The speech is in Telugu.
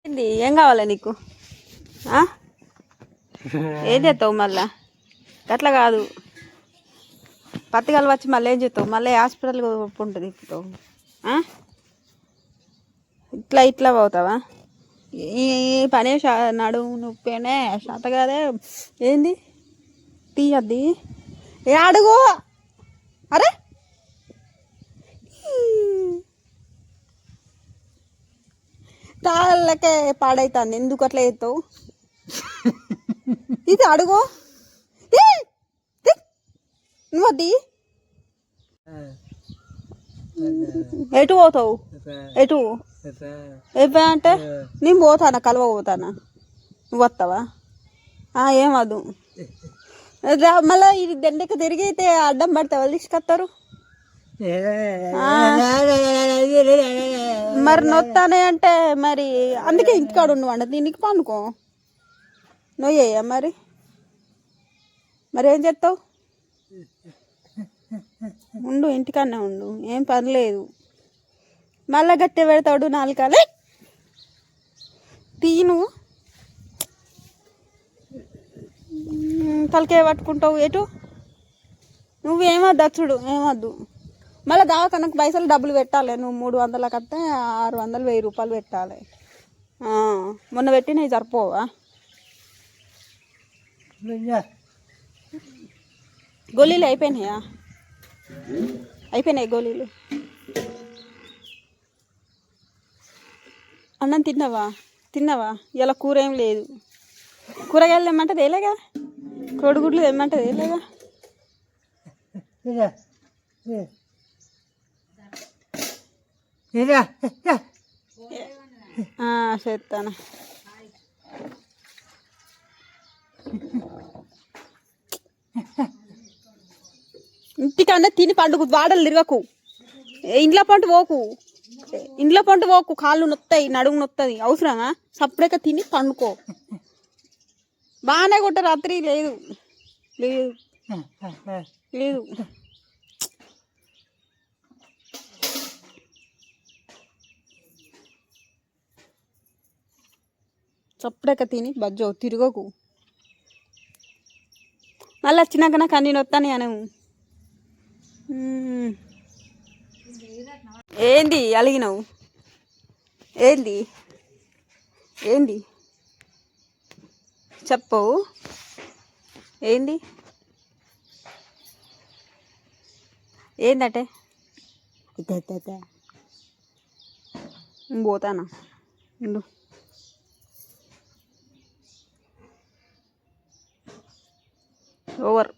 ఏంది ఏం కావాలా నీకు? ఏం చేస్తావు మళ్ళా? అట్లా కాదు, పత్తి కలవచ్చి మళ్ళీ ఏం చేస్తావు? మళ్ళీ హాస్పిటల్ ఉంటుంది ఇప్పుడు. ఇట్లా ఇట్లా పోతావా? ఈ పనే నడుము నొప్పేనే శాత కాదే. ఏంది తీయద్ది? ఏ అడుగు. అరే తాళ్ళకే పాడైతుంది, ఎందుకు అట్లా చేస్తావు? ఇది అడుగు. నువ్వద్ది. ఎటు పోతావు? ఎటు ఎవ్వా అంటే నేను పోతానా, కలవ పోతానా? నువ్వు వస్తావా? ఏమదు. మళ్ళీ ఇది దండకి తిరిగితే అడ్డం పడితే వాళ్ళు తీసుకొస్తారు. మరి నొత్తానే అంటే మరి అందుకే ఇంటికాడు ఉండవండి, దీనికి పండుకో. నొయ్యా మరి ఏం చేస్తావు? ఉండు, ఇంటికన్నా ఉండు, ఏం పని లేదు. మళ్ళా గట్టి పెడతాడు నాలుకాలే. తీను తలకే పట్టుకుంటావు. ఎటు నువ్వేమద్దు, అచ్చుడు ఏమద్దు. మళ్ళీ దావకనకు పైసలు డబ్బులు పెట్టాలి. నువ్వు 300 కడితే 600, 1000 రూపాయలు పెట్టాలి. మొన్న పెట్టినవి సరిపోవా? గోళీలు అయిపోయినాయా? అయిపోయినాయి గోళీలు. అన్నం తిన్నావా? ఇలా కూర ఏం లేదు. కూరగాయలు తెమ్మంటే తేలేగా, కోడిగుడ్లు తెమ్మంటే తేలేగా. చేస్తాను. ఇంటికన్నా తిని పండుగ వాడలు తిరగకు. ఇంట్లో పంట పోకు, కాళ్ళు నొత్తాయి, నడుము నొత్తది. అవసరమా? సపరేట్గా తిని పండుకో. బాగానే కొట్ట రాత్రి లేదు లేదు లేదు. సపరేట్గా తిని బజ్జో, తిరగకు. మళ్ళీ వచ్చినాక నాకు అన్ని నొత్తాను అనము. ఏంది అలిగినావు? ఏంది చెప్పవు? ఏంది ఏందటే? పోతానా ఉండు. ఓవర్.